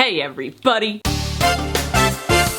Hey everybody!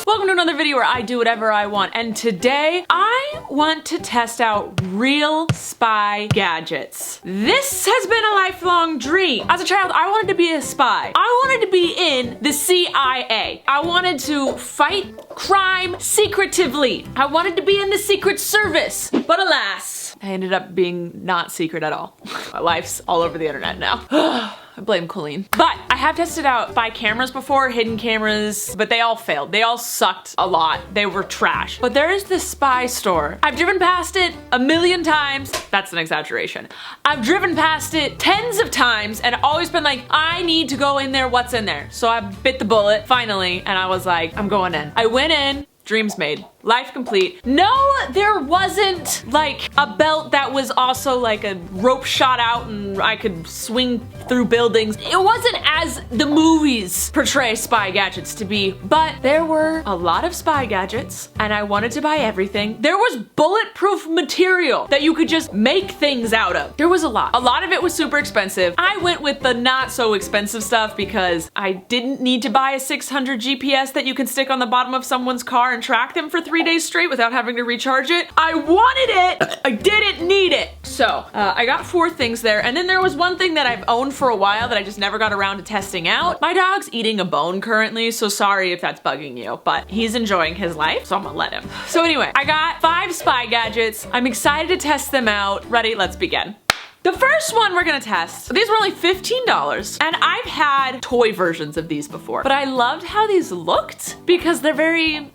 Welcome to another video where I do whatever I want, and today I want to test out real spy gadgets. This has been a lifelong dream. As a child, I wanted to be a spy. I wanted to be in the CIA. I wanted to fight crime secretively. I wanted to be in the Secret Service, but alas, I ended up being not secret at all. My life's all over the internet now. I blame Colleen. But I have tested out spy cameras before, hidden cameras, but they all failed. They all sucked a lot. They were trash. But there is this spy store. I've driven past it a million times. That's an exaggeration. I've driven past it tens of times and always been like, I need to go in there, what's in there? So I bit the bullet finally, and I was like, I'm going in. I went in. Dreams made. Life complete. No, there wasn't like a belt that was also like a rope shot out and I could swing through buildings. It wasn't as the movies portray spy gadgets to be, but there were a lot of spy gadgets and I wanted to buy everything. There was bulletproof material that you could just make things out of. There was a lot. A lot of it was super expensive. I went with the not so expensive stuff because I didn't need to buy a 600 GPS that you can stick on the bottom of someone's car and track them for 3 days straight without having to recharge it. I wanted it, I didn't need it. So I got 4 things there, and then there was one thing that I've owned for a while that I just never got around to testing out. My dog's eating a bone currently, so sorry if that's bugging you, but he's enjoying his life, so I'm gonna let him. So anyway, I got 5 spy gadgets. I'm excited to test them out. Ready? Let's begin. The first one we're gonna test, these were only $15, and I've had toy versions of these before, but I loved how these looked because they're very,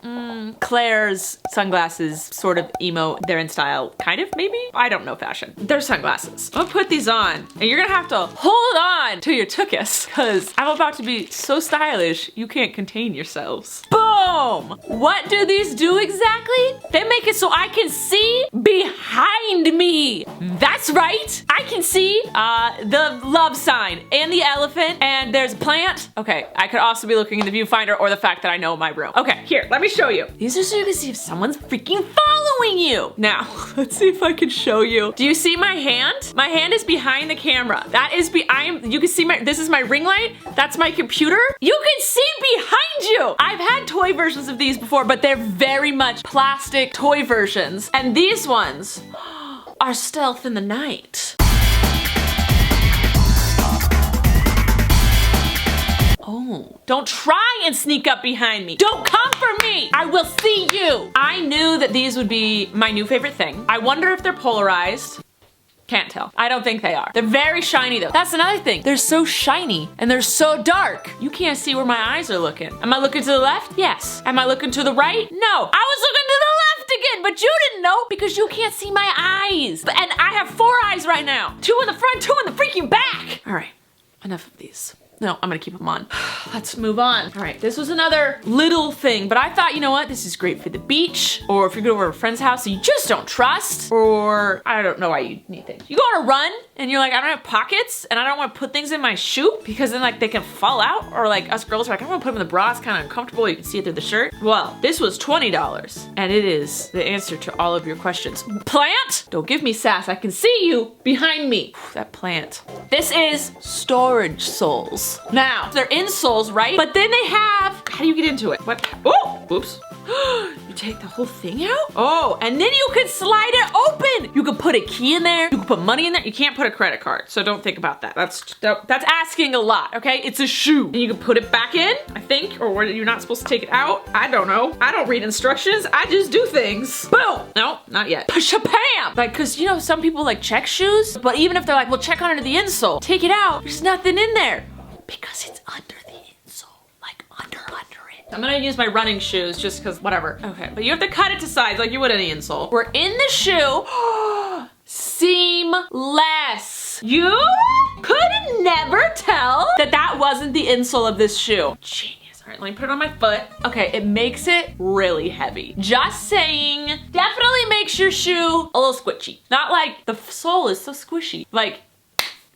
Claire's sunglasses, sort of emo, they're in style, kind of, maybe? I don't know fashion. They're sunglasses. I'm gonna put these on, and you're gonna have to hold on to your tuchus, because I'm about to be so stylish, you can't contain yourselves. Boom! What do these do exactly? They make it so I can see behind me. That's right! I can see the love sign and the elephant, and there's a plant. Okay, I could also be looking in the viewfinder or the fact that I know my room. Okay, here, let me show you. These are so you can see if someone's freaking following you. Now, let's see if I can show you. Do you see my hand? My hand is behind the camera. That is you can see this is my ring light. That's my computer. You can see behind you. I've had toy versions of these before, but they're very much plastic toy versions. And these ones are stealth in the night. Oh, don't try and sneak up behind me. Don't come for me. I will see you. I knew that these would be my new favorite thing. I wonder if they're polarized. Can't tell. I don't think they are. They're very shiny though. That's another thing. They're so shiny and they're so dark. You can't see where my eyes are looking. Am I looking to the left? Yes. Am I looking to the right? No. I was looking to the left again, but you didn't know because you can't see my eyes. And I have 4 eyes right now. 2 in the front, 2 in the freaking back. All right, enough of these. No, I'm gonna keep them on. Let's move on. All right, this was another little thing, but I thought, you know what? This is great for the beach, or if you go over to a friend's house and you just don't trust, or I don't know why you need things. You go on a run and you're like, I don't have pockets and I don't wanna put things in my shoe because then like they can fall out, or like us girls are like, I don't wanna put them in the bra, it's kind of uncomfortable, you can see it through the shirt. Well, this was $20 and it is the answer to all of your questions. Plant? Don't give me sass, I can see you behind me. That plant. This is storage soles. Now, they're insoles, right? But then they have, how do you get into it? What? Oh, oops. You take the whole thing out? Oh, and then you can slide it open. You can put a key in there. You can put money in there. You can't put a credit card, so don't think about that. That's asking a lot, okay? It's a shoe. And you can put it back in, I think, or you're not supposed to take it out. I don't know. I don't read instructions. I just do things. Boom. No, not yet. Pam. Like, cause you know, some people like check shoes, but even if they're like, well, check under the insole, take it out. There's nothing in there. Because it's under the insole, like under it. I'm gonna use my running shoes just cause whatever. Okay, but you have to cut it to size like you would any insole. We're in the shoe. Seamless. You could never tell that that wasn't the insole of this shoe. Genius. All right, let me put it on my foot. Okay, it makes it really heavy. Just saying, definitely makes your shoe a little squishy. Not like the sole is so squishy. Like,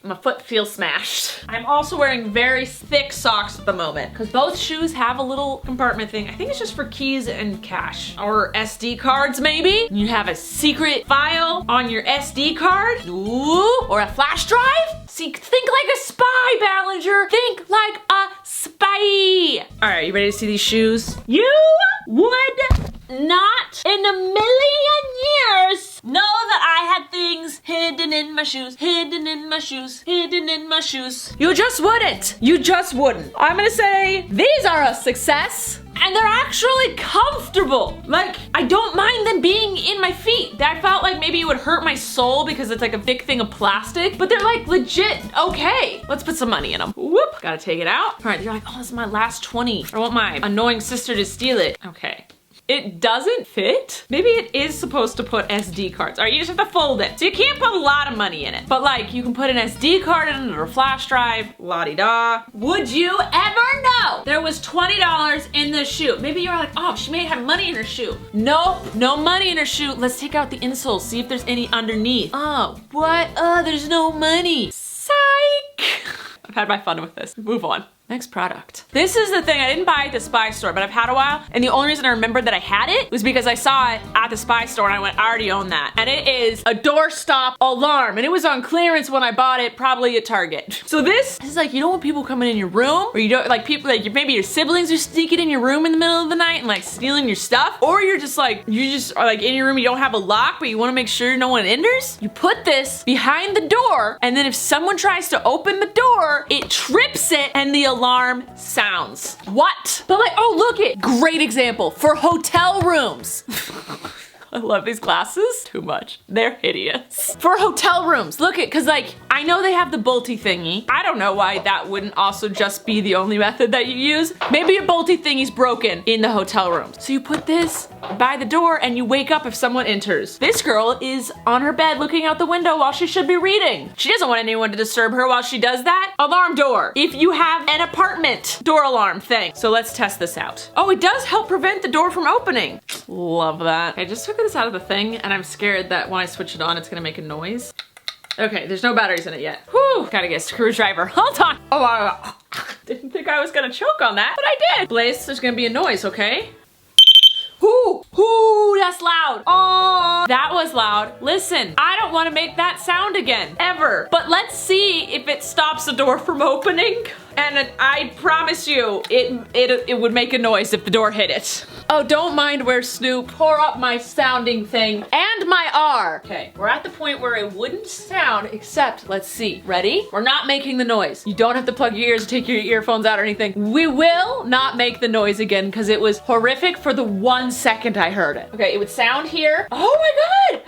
my foot feels smashed. I'm also wearing very thick socks at the moment because both shoes have a little compartment thing. I think it's just for keys and cash or SD cards maybe. You have a secret file on your SD card. Ooh, or a flash drive. See, think like a spy, Ballinger. Think like a spy. All right, you ready to see these shoes? You would not in a million years know that I had things hidden in my shoes, hidden in my shoes, hidden in my shoes. You just wouldn't. You just wouldn't. I'm gonna say these are a success. And they're actually comfortable. Like, I don't mind them being in my feet. I felt like maybe it would hurt my sole because it's like a thick thing of plastic, but they're like legit okay. Let's put some money in them. Whoop, gotta take it out. All right, you're like, oh, this is my last 20. I want my annoying sister to steal it. Okay. It doesn't fit. Maybe it is supposed to put SD cards. All right, you just have to fold it. So you can't put a lot of money in it. But like, you can put an SD card in it or a flash drive, la-di-da. Would you ever know there was $20 in the shoe? Maybe you're like, oh, she may have money in her shoe. Nope, no money in her shoe. Let's take out the insole, see if there's any underneath. Oh, what? Oh, there's no money. Psych. I've had my fun with this. Move on. Next product. This is the thing, I didn't buy it at the Spy store, but I've had a while. And the only reason I remembered that I had it was because I saw it at the Spy store and I went, I already own that. And it is a Doorstop alarm. And it was on clearance when I bought it, probably at Target. So this is like, you don't want people coming in your room, or you don't, like people, like maybe your siblings are sneaking in your room in the middle of the night and like stealing your stuff. Or you're just like, you just are like in your room, you don't have a lock, but you want to make sure no one enters. You put this behind the door, and then if someone tries to open the door, it trips it and the alarm sounds. What? But like, oh, look it. Great example for hotel rooms. I love these glasses too much. They're hideous. For hotel rooms, look it, cause like, I know they have the bolty thingy. I don't know why that wouldn't also just be the only method that you use. Maybe a bolty thingy's broken in the hotel room. So you put this by the door and you wake up if someone enters. This girl is on her bed looking out the window while she should be reading. She doesn't want anyone to disturb her while she does that. Alarm door. If you have an apartment door alarm thing. So let's test this out. Oh, it does help prevent the door from opening. Love that. I just took this out of the thing and I'm scared that when I switch it on, it's gonna make a noise. Okay, there's no batteries in it yet. Whew, gotta get a screwdriver. Hold on. Oh, didn't think I was gonna choke on that, but I did. Blaze, there's gonna be a noise, okay? Ooh, ooh, that's loud. Oh, that was loud. Listen, I don't want to make that sound again, ever. But let's see if it stops the door from opening. And I promise you, it would make a noise if the door hit it. Oh, don't mind where Snoop. Pour up my sounding thing and my R. Okay, we're at the point where it wouldn't sound, except, let's see. Ready? We're not making the noise. You don't have to plug your ears or take your earphones out or anything. We will not make the noise again because it was horrific for the 1 second I heard it. Okay, it would sound here. Oh my God!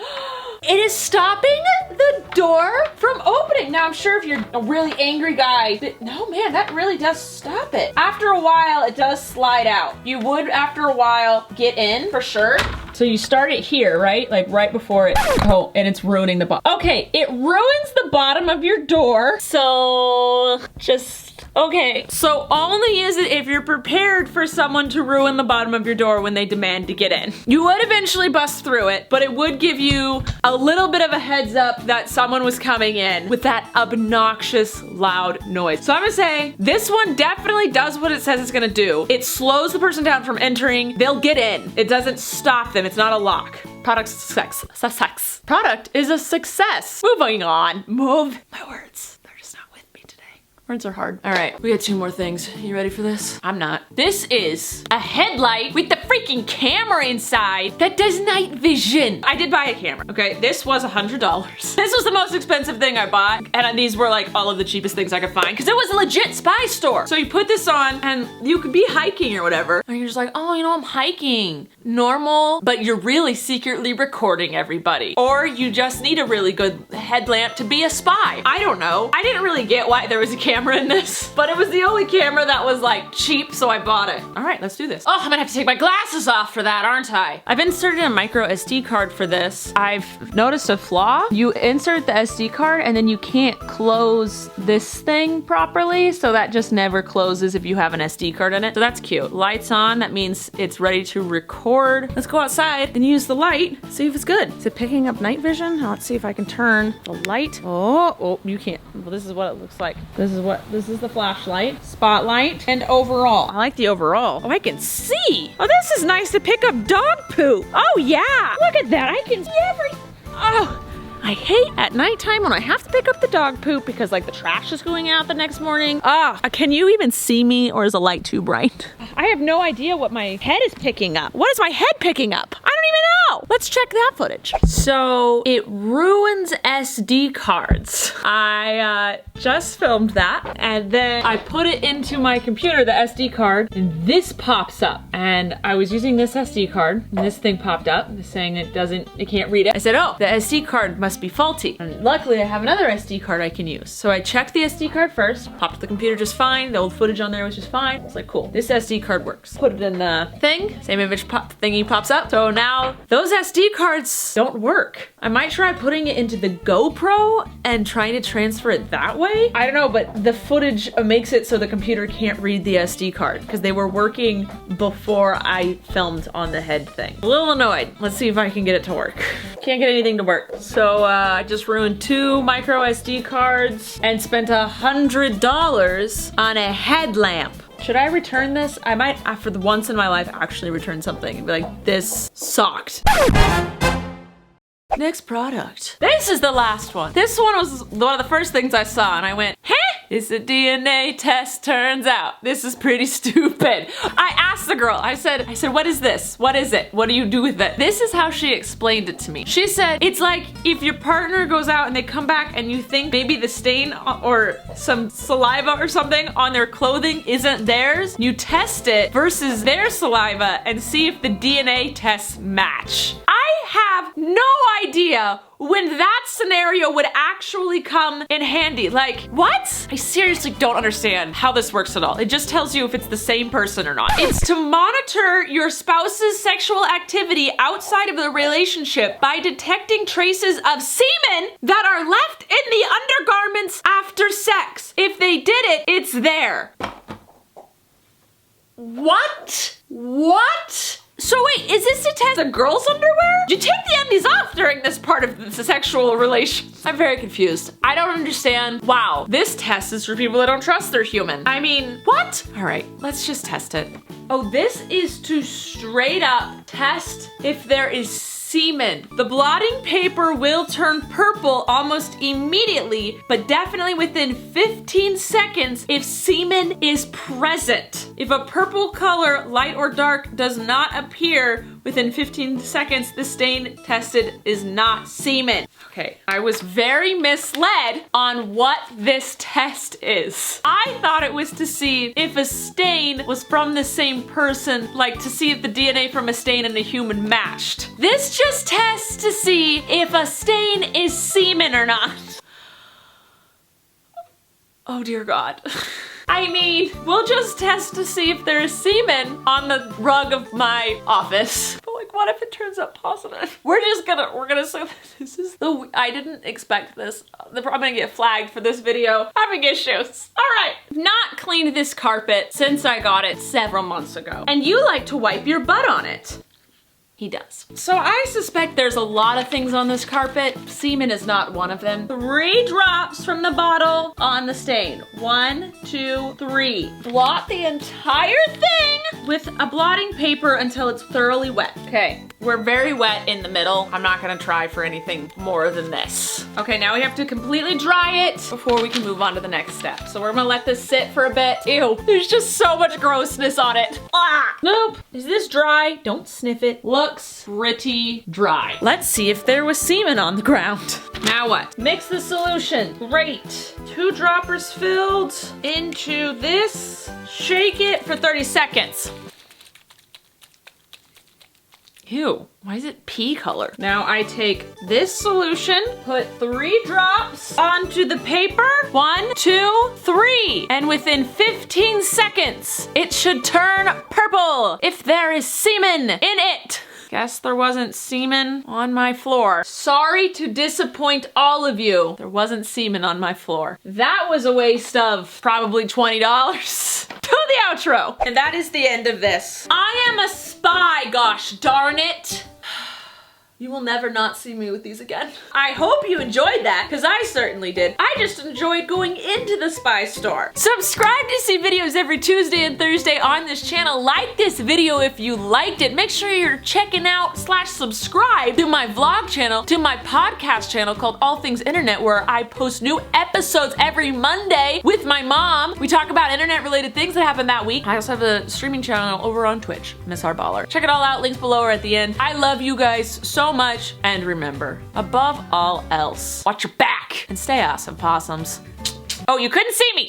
It is stopping the door from opening. Now, I'm sure if you're a really angry guy, but no, man, that really does stop it. After a while, it does slide out. You would, after a while, get in for sure. So you start it here, right? Like right before it, oh, and it's ruining the bottom. Okay, it ruins the bottom of your door. So just, okay. So only use it if you're prepared for someone to ruin the bottom of your door when they demand to get in. You would eventually bust through it, but it would give you a little bit of a heads up that someone was coming in with that obnoxious loud noise. So I'm gonna say this one definitely does what it says it's gonna do. It slows the person down from entering. They'll get in. It doesn't stop them. It's not a lock. Product success. Product is a success. Moving on. Move. My words. They're just not with me today. Words are hard. All right, we got 2 more things. You ready for this? I'm not. This is a headlight with the freaking camera inside that does night vision. I did buy a camera, okay? This was $100. This was the most expensive thing I bought, and these were like all of the cheapest things I could find because it was a legit Spy store. So you put this on and you could be hiking or whatever, and you're just like, oh, you know, I'm hiking. Normal, but you're really secretly recording everybody. Or you just need a really good headlamp to be a spy. I don't know. I didn't really get why there was a camera in this, but it was the only camera that was like cheap, so I bought it. All right, let's do this. Oh, I'm gonna have to take my glasses off for that, aren't I? I've inserted a micro SD card for this. I've noticed a flaw. You insert the SD card and then you can't close this thing properly, so that just never closes if you have an SD card in it. So that's cute. Lights on, that means it's ready to record. Let's go outside and use the light, see if it's good. Is it picking up night vision? Let's see if I can turn the light. Oh, you can't. Well, this is what it looks like. This is the flashlight, spotlight, and overall. I like the overall. Oh, I can see. Oh, this is nice to pick up dog poop. Oh yeah, look at that. I can see everything. Oh, I hate at nighttime when I have to pick up the dog poop because like the trash is going out the next morning. Can you even see me, or is the light too bright? I have no idea what my head is picking up. What is my head picking up? I don't even know. Let's check that footage. So it ruins SD cards. I just filmed that, and then I put it into my computer, the SD card, and this pops up. And I was using this SD card, and this thing popped up saying it can't read it. I said, oh, the SD card must be faulty. And luckily I have another SD card I can use. So I checked the SD card first, popped the computer just fine. The old footage on there was just fine. It's like, cool, this SD card works. Put it in the thing, same image thingy pops up. So now those SD cards don't work. I might try putting it into the GoPro and trying to transfer it that way. I don't know, but the footage makes it so the computer can't read the SD card because they were working before I filmed on the head thing. A little annoyed. Let's see if I can get it to work. Can't get anything to work. So I just ruined 2 micro SD cards and spent $100 on a headlamp. Should I return this? I might, for the once in my life, actually return something and be like, this sucked. Next product. This is the last one. This one was one of the first things I saw and I went, huh? It's a DNA test, turns out. This is pretty stupid. I asked the girl, I said, what is this? What is it? What do you do with it? This is how she explained it to me. She said, it's like if your partner goes out and they come back and you think maybe the stain or some saliva or something on their clothing isn't theirs, you test it versus their saliva and see if the DNA tests match. I have no idea when that scenario would actually come in handy. Like, what? I seriously don't understand how this works at all. It just tells you if it's the same person or not. It's to monitor your spouse's sexual activity outside of the relationship by detecting traces of semen that are left in the undergarments after sex. If they did it, it's there. What? What? So wait, is this to test the girl's underwear? You take the undies off during this part of the sexual relation. I'm very confused. I don't understand. Wow, this test is for people that don't trust they're human. I mean, what? All right, let's just test it. Oh, this is to straight up test if there is semen. The blotting paper will turn purple almost immediately, but definitely within 15 seconds if semen is present. If a purple color, light or dark, does not appear within 15 seconds, the stain tested is not semen. Okay, I was very misled on what this test is. I thought it was to see if a stain was from the same person, like to see if the DNA from a stain and a human matched. This just tests to see if a stain is semen or not. Oh dear God. I mean, we'll just test to see if there is semen on the rug of my office. But like, what if it turns out positive? We're gonna say this is I didn't expect this. I'm gonna get flagged for this video. Having issues. All right. Not cleaned this carpet since I got it several months ago. And you like to wipe your butt on it. He does. So I suspect there's a lot of things on this carpet. Semen is not one of them. 3 drops from the bottle on the stain. 1, 2, 3. Blot the entire thing with a blotting paper until it's thoroughly wet. Okay, we're very wet in the middle. I'm not gonna try for anything more than this. Okay, now we have to completely dry it before we can move on to the next step. So we're gonna let this sit for a bit. Ew, there's just so much grossness on it. Ah! Nope. Is this dry? Don't sniff it. Looks pretty dry. Let's see if there was semen on the ground. Now what? Mix the solution. Great. 2 droppers filled into this. Shake it for 30 seconds. Ew, why is it pea color? Now I take this solution, put 3 drops onto the paper. 1, 2, 3. And within 15 seconds, it should turn purple if there is semen in it. Guess there wasn't semen on my floor. Sorry to disappoint all of you. There wasn't semen on my floor. That was a waste of probably $20. To the outro. And that is the end of this. I am a spy, gosh darn it. You will never not see me with these again. I hope you enjoyed that, because I certainly did. I just enjoyed going into the spy store. Subscribe to see videos every Tuesday and Thursday on this channel. Like this video if you liked it. Make sure you're checking out / subscribe to my vlog channel, to my podcast channel called All Things Internet, where I post new episodes every Monday with my mom. We talk about internet related things that happened that week. I also have a streaming channel over on Twitch, Miss R Baller. Check it all out, links below or at the end. I love you guys so much, and remember, above all else, watch your back and stay awesome, possums. Oh, you couldn't see me.